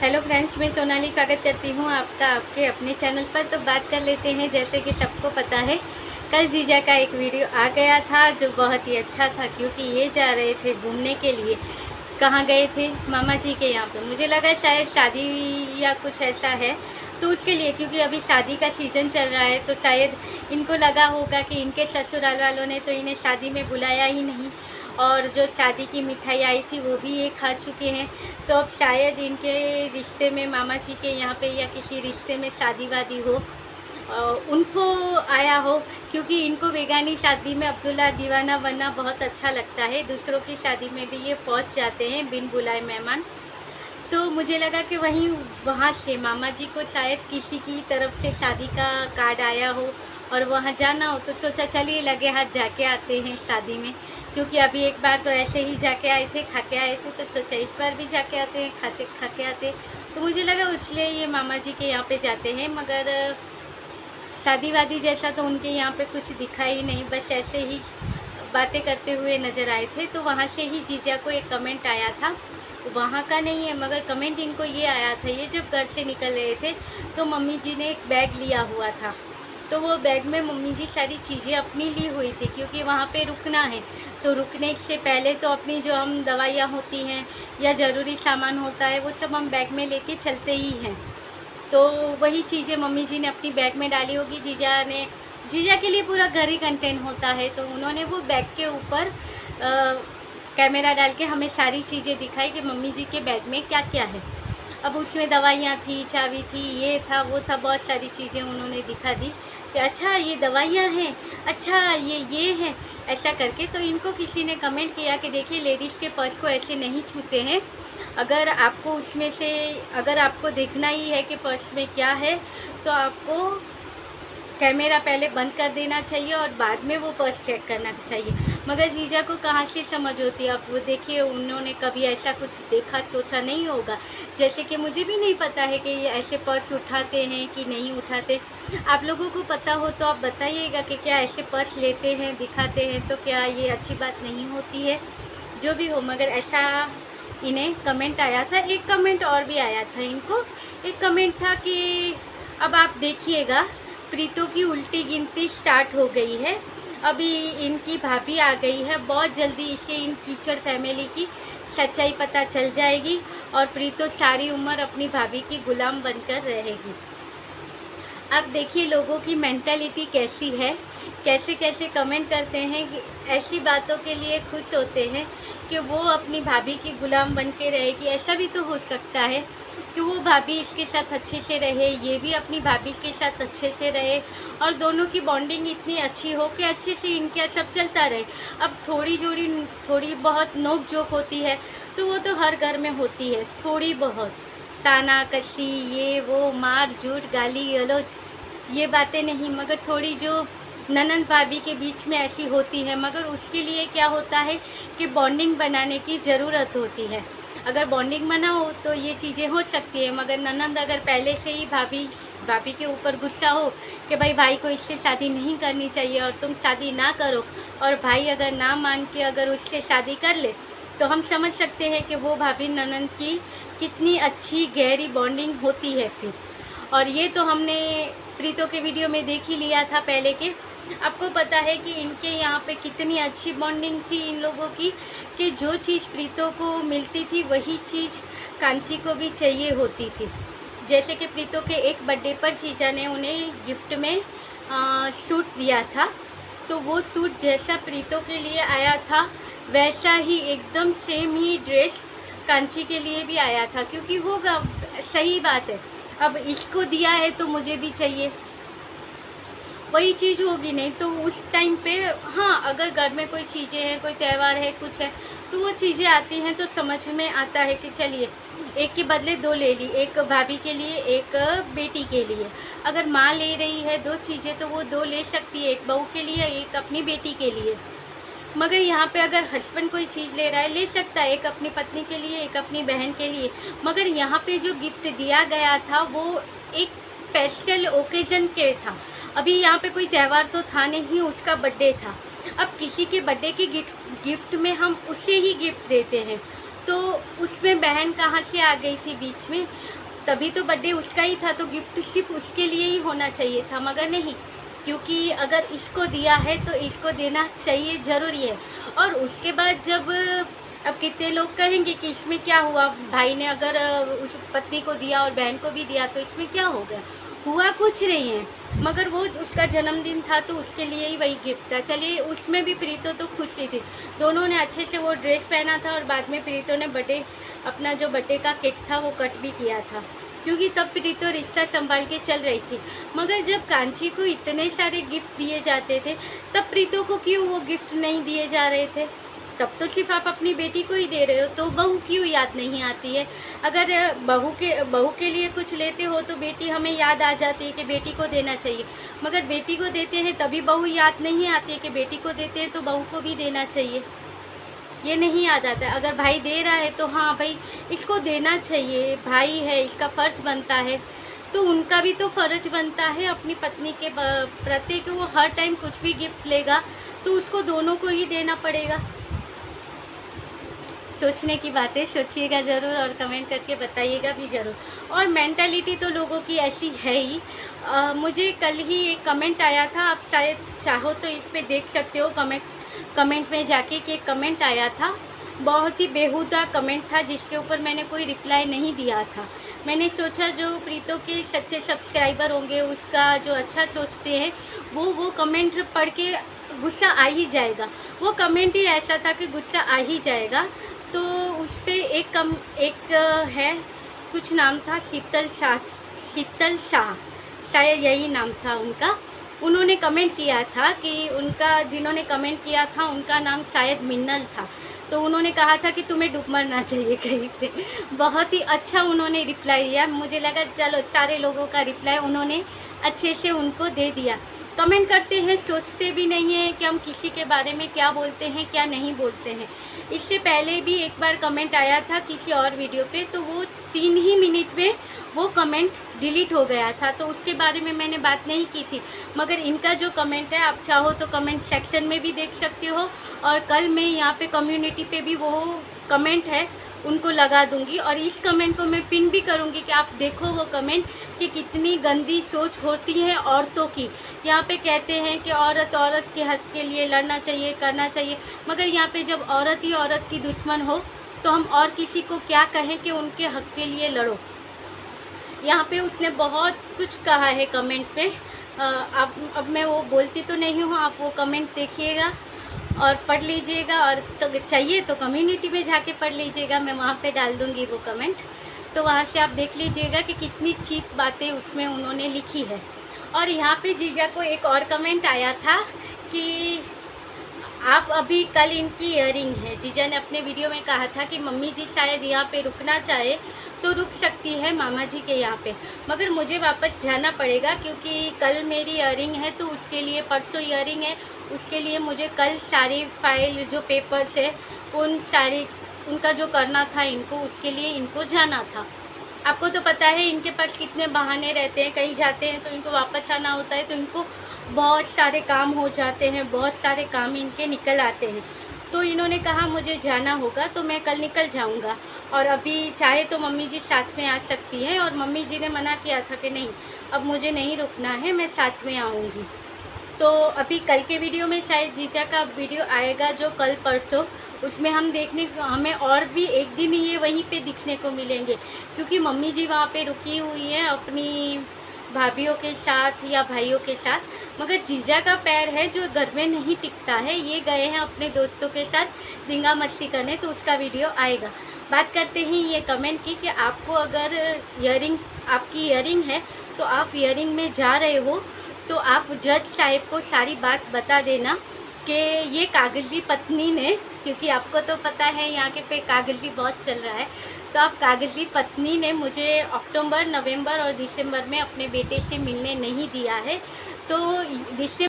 Hello friends, मैं सोनाली स्वागत करती हूँ आपका आपके अपने चैनल पर। तो बात कर लेते हैं, जैसे कि सबको पता है कल जीजा का एक वीडियो आ गया था जो बहुत ही अच्छा था, क्योंकि ये जा रहे थे घूमने के लिए। कहाँ गए थे? मामा जी के यहाँ पे। मुझे लगा शायद शादी या कुछ ऐसा है तो उसके लिए, क्योंकि अभी शादी का सीज़न चल रहा है तो शायद इनको लगा होगा कि इनके ससुराल वालों ने तो इन्हें शादी में बुलाया ही नहीं, और जो शादी की मिठाई आई थी वो भी ये खा चुके हैं। तो अब शायद इनके रिश्ते में, मामा जी के यहाँ पे या किसी रिश्ते में शादी वादी हो, उनको आया हो, क्योंकि इनको बेगानी शादी में अब्दुल्ला दीवाना बनना बहुत अच्छा लगता है। दूसरों की शादी में भी ये पहुँच जाते हैं बिन बुलाए मेहमान। तो मुझे लगा कि वहाँ से मामा जी को शायद किसी की तरफ से शादी का कार्ड आया हो और वहाँ जाना हो, तो सोचा चलिए लगे हाथ जाके आते हैं शादी में। क्योंकि अभी एक बार तो ऐसे ही जाके आए थे, खा के आए थे, तो सोचा इस बार भी जाके आते हैं, खा के आते। तो मुझे लगा इसलिए ये मामा जी के यहाँ पे जाते हैं। मगर शादी वादी जैसा तो उनके यहाँ पे कुछ दिखा ही नहीं, बस ऐसे ही बातें करते हुए नज़र आए थे। तो वहाँ से ही जीजा को एक कमेंट आया था, वहाँ का नहीं है मगर कमेंट इनको ये आया था। ये जब घर से निकल रहे थे तो मम्मी जी ने एक बैग लिया हुआ था, तो वो बैग में मम्मी जी सारी चीज़ें अपनी ली हुई थी, क्योंकि वहाँ पे रुकना है। तो रुकने से पहले तो अपनी जो हम दवाइयाँ होती हैं या ज़रूरी सामान होता है वो सब हम बैग में लेके चलते ही हैं। तो वही चीज़ें मम्मी जी ने अपनी बैग में डाली होगी। जीजा के लिए पूरा घर ही कंटेंट होता है, तो उन्होंने वो बैग के ऊपर कैमरा डाल के हमें सारी चीज़ें दिखाई कि मम्मी जी के बैग में क्या क्या है। अब उसमें दवाइयाँ थी, चाबी थी, ये था वो था, बहुत सारी चीज़ें उन्होंने दिखा दी कि अच्छा ये दवाइयाँ हैं, अच्छा ये है, ऐसा करके। तो इनको किसी ने कमेंट किया कि देखिए लेडीज़ के पर्स को ऐसे नहीं छूते हैं। अगर आपको उसमें से, अगर आपको देखना ही है कि पर्स में क्या है, तो आपको कैमरा पहले बंद कर देना चाहिए और बाद में वो पर्स चेक करना चाहिए। मगर जीजा को कहाँ से समझ होती है? अब वो देखिए, उन्होंने कभी ऐसा कुछ देखा सोचा नहीं होगा। जैसे कि मुझे भी नहीं पता है कि ये ऐसे पर्स उठाते हैं कि नहीं उठाते। आप लोगों को पता हो तो आप बताइएगा कि क्या ऐसे पर्स लेते हैं, दिखाते हैं, तो क्या ये अच्छी बात नहीं होती है? जो भी हो, मगर ऐसा इन्हें कमेंट आया था। एक कमेंट और भी आया था इनको। एक कमेंट था कि अब आप देखिएगा, प्रीतों की उल्टी गिनती स्टार्ट हो गई है। अभी इनकी भाभी आ गई है, बहुत जल्दी इसे इन कीचड़ फैमिली की सच्चाई पता चल जाएगी और प्रीतो सारी उम्र अपनी भाभी की गुलाम बनकर रहेगी। अब देखिए लोगों की मेंटालिटी कैसी है, कैसे कैसे कमेंट करते हैं कि ऐसी बातों के लिए खुश होते हैं कि वो अपनी भाभी की गुलाम बन के रहेगी। ऐसा भी तो हो सकता है कि वो भाभी इसके साथ अच्छे से रहे, ये भी अपनी भाभी के साथ अच्छे से रहे और दोनों की बॉन्डिंग इतनी अच्छी हो कि अच्छे से इनके सब चलता रहे। अब थोड़ी बहुत नोक झोंक होती है तो वो तो हर घर में होती है, थोड़ी बहुत ताना कसी, ये वो, मार झूठ, गाली गलौज, ये बातें नहीं, मगर थोड़ी जो ननंद भाभी के बीच में ऐसी होती है। मगर उसके लिए क्या होता है कि बॉन्डिंग बनाने की ज़रूरत होती है। अगर बॉन्डिंग बना हो तो ये चीज़ें हो सकती है। मगर ननंद अगर पहले से ही भाभी के ऊपर गुस्सा हो कि भाई को इससे शादी नहीं करनी चाहिए और तुम शादी ना करो, और भाई अगर ना मान के अगर उससे शादी कर ले, तो हम समझ सकते हैं कि वो भाभी ननंद की कितनी अच्छी गहरी बॉन्डिंग होती है फिर। और ये तो हमने प्रीतो के वीडियो में देख ही लिया था पहले के। आपको पता है कि इनके यहाँ पे कितनी अच्छी बॉन्डिंग थी इन लोगों की, कि जो चीज़ प्रीतो को मिलती थी वही चीज़ कांची को भी चाहिए होती थी। जैसे कि प्रीतो के एक बर्थडे पर जीजा ने उन्हें गिफ्ट में सूट दिया था, तो वो सूट जैसा प्रीतो के लिए आया था वैसा ही एकदम सेम ही ड्रेस कांची के लिए भी आया था। क्योंकि होगा, सही बात है, अब इसको दिया है तो मुझे भी चाहिए, वही चीज़ होगी। नहीं तो उस टाइम पे, हाँ, अगर घर में कोई चीज़ें हैं, कोई त्यौहार है, कुछ है, तो वो चीज़ें आती हैं तो समझ में आता है कि चलिए एक के बदले दो ले ली, एक भाभी के लिए, एक बेटी के लिए। अगर माँ ले रही है दो चीज़ें तो वो दो ले सकती है, एक बहू के लिए, एक अपनी बेटी के लिए। मगर यहाँ पे अगर हस्बैंड कोई चीज़ ले रहा है, ले सकता है, एक अपनी पत्नी के लिए, एक अपनी बहन के लिए। मगर यहाँ पे जो गिफ्ट दिया गया था वो एक स्पेशल ओकेज़न के था। अभी यहाँ पे कोई त्यौहार तो था नहीं, उसका बर्थडे था। अब किसी के बर्थडे के गिफ्ट में हम उसे ही गिफ्ट देते हैं, तो उसमें बहन कहाँ से आ गई थी बीच में। तभी तो बर्थडे उसका ही था, तो गिफ्ट सिर्फ उसके लिए ही होना चाहिए था, मगर नहीं, क्योंकि अगर इसको दिया है तो इसको देना चाहिए, ज़रूरी है। और उसके बाद जब अब कितने लोग कहेंगे कि इसमें क्या हुआ, भाई ने अगर उस पत्नी को दिया और बहन को भी दिया तो इसमें क्या हो गया, हुआ कुछ नहीं है। मगर वो उसका जन्मदिन था तो उसके लिए ही वही गिफ्ट था। चलिए, उसमें भी प्रीतो तो खुश ही थी, दोनों ने अच्छे से वो ड्रेस पहना था और बाद में प्रीतो ने बर्थडे, अपना जो बर्थडे का केक था वो कट भी किया था, क्योंकि तब प्रीतो रिश्ता संभाल के चल रही थी। मगर जब कांची को इतने सारे गिफ्ट दिए जाते थे, तब प्रीतो को क्यों वो गिफ्ट नहीं दिए जा रहे थे। तब तो सिर्फ आप अपनी बेटी को ही दे रहे हो, तो बहू क्यों याद नहीं आती है। अगर बहू के लिए कुछ लेते हो तो बेटी हमें याद आ जाती है कि बेटी को देना चाहिए, मगर बेटी को देते हैं तभी बहू याद नहीं आती है कि बेटी को देते हैं तो बहू को भी देना चाहिए, ये नहीं याद आता है। अगर भाई दे रहा है तो हाँ भाई इसको देना चाहिए, भाई है, इसका फ़र्ज़ बनता है। तो उनका भी तो फ़र्ज़ बनता है अपनी पत्नी के प्रति कि वो हर टाइम कुछ भी गिफ्ट लेगा तो उसको दोनों को ही देना पड़ेगा। सोचने की बातें सोचिएगा ज़रूर और कमेंट करके बताइएगा भी ज़रूर। और मेंटालिटी तो लोगों की ऐसी है ही। मुझे कल ही एक कमेंट आया था, आप शायद चाहो तो इस पे देख सकते हो, कमेंट में जाके कि एक कमेंट आया था, बहुत ही बेहुदा कमेंट था जिसके ऊपर मैंने कोई रिप्लाई नहीं दिया था। मैंने सोचा जो प्रीतो के सच्चे सब्सक्राइबर होंगे, उसका जो अच्छा सोचते हैं, वो कमेंट पढ़ के गुस्सा आ ही जाएगा। वो कमेंट ही ऐसा था कि गुस्सा आ ही जाएगा। तो उस पर एक है, कुछ नाम था शीतल शाह, शायद यही नाम था उनका। उन्होंने कमेंट किया था कि जिन्होंने कमेंट किया था उनका नाम शायद मिन्नल था। तो उन्होंने कहा था कि तुम्हें डूब मरना चाहिए कहीं पे। बहुत ही अच्छा उन्होंने रिप्लाई दिया, मुझे लगा चलो सारे लोगों का रिप्लाई उन्होंने अच्छे से उनको दे दिया। कमेंट करते हैं, सोचते भी नहीं हैं कि हम किसी के बारे में क्या बोलते हैं क्या नहीं बोलते हैं। इससे पहले भी एक बार कमेंट आया था किसी और वीडियो पे, तो वो 3 ही मिनट में वो कमेंट डिलीट हो गया था, तो उसके बारे में मैंने बात नहीं की थी। मगर इनका जो कमेंट है, आप चाहो तो कमेंट सेक्शन में भी देख सकते हो, और कल मैं यहाँ पे कम्युनिटी पे भी वो कमेंट है उनको लगा दूंगी, और इस कमेंट को मैं पिन भी करूंगी कि आप देखो वो कमेंट कि कितनी गंदी सोच होती है औरतों की। यहाँ पे कहते हैं कि औरत के हक के लिए लड़ना चाहिए, करना चाहिए, मगर यहाँ पे जब औरत ही औरत की दुश्मन हो तो हम और किसी को क्या कहें कि उनके हक के लिए लड़ो। यहाँ पे उसने बहुत कुछ कहा है कमेंट पे। अब मैं वो बोलती तो नहीं हूँ, आप वो कमेंट देखिएगा और पढ़ लीजिएगा, और तो चाहिए तो कम्युनिटी में जाके पढ़ लीजिएगा, मैं वहाँ पे डाल दूँगी वो कमेंट, तो वहाँ से आप देख लीजिएगा कि कितनी चीप बातें उसमें उन्होंने लिखी है। और यहाँ पे जीजा को एक और कमेंट आया था कि आप अभी कल इनकी ईयरिंग है। जीजा ने अपने वीडियो में कहा था कि मम्मी जी शायद यहाँ पे रुकना चाहे तो रुक सकती है मामा जी के यहाँ पे, मगर मुझे वापस जाना पड़ेगा क्योंकि कल मेरी ईयरिंग है, तो उसके लिए परसों ईयरिंग है, उसके लिए मुझे कल सारी फाइल जो पेपर्स है उनका जो करना था इनको, उसके लिए इनको जाना था। आपको तो पता है इनके पास कितने बहाने रहते हैं, कहीं जाते हैं तो इनको वापस आना होता है, तो इनको बहुत सारे काम हो जाते हैं, बहुत सारे काम इनके निकल आते हैं। तो इन्होंने कहा मुझे जाना होगा तो मैं कल निकल जाऊंगा, और अभी चाहे तो मम्मी जी साथ में आ सकती हैं, और मम्मी जी ने मना किया था कि नहीं अब मुझे नहीं रुकना है, मैं साथ में आऊँगी। तो अभी कल के वीडियो में शायद जीजा का वीडियो आएगा जो कल परसों, उसमें हमें और भी एक दिन ये वहीं पे दिखने को मिलेंगे, क्योंकि मम्मी जी वहाँ पे रुकी हुई हैं अपनी भाभीयों के साथ या भाइयों के साथ, मगर जीजा का पैर है जो घर में नहीं टिकता है, ये गए हैं अपने दोस्तों के साथ दंगा मस्ती करने, तो उसका वीडियो आएगा। बात करते हैं ये कमेंट की कि आपको अगर आपकी ईयरिंग है तो आप ईयरिंग में जा रहे हो तो आप जज साहिब को सारी बात बता देना कि ये कागज़ी पत्नी ने, क्योंकि आपको तो पता है यहाँ के पे कागज़ी बहुत चल रहा है, तो आप कागज़ी पत्नी ने मुझे अक्टूबर, नवंबर और दिसंबर में अपने बेटे से मिलने नहीं दिया है, तो दिसंबर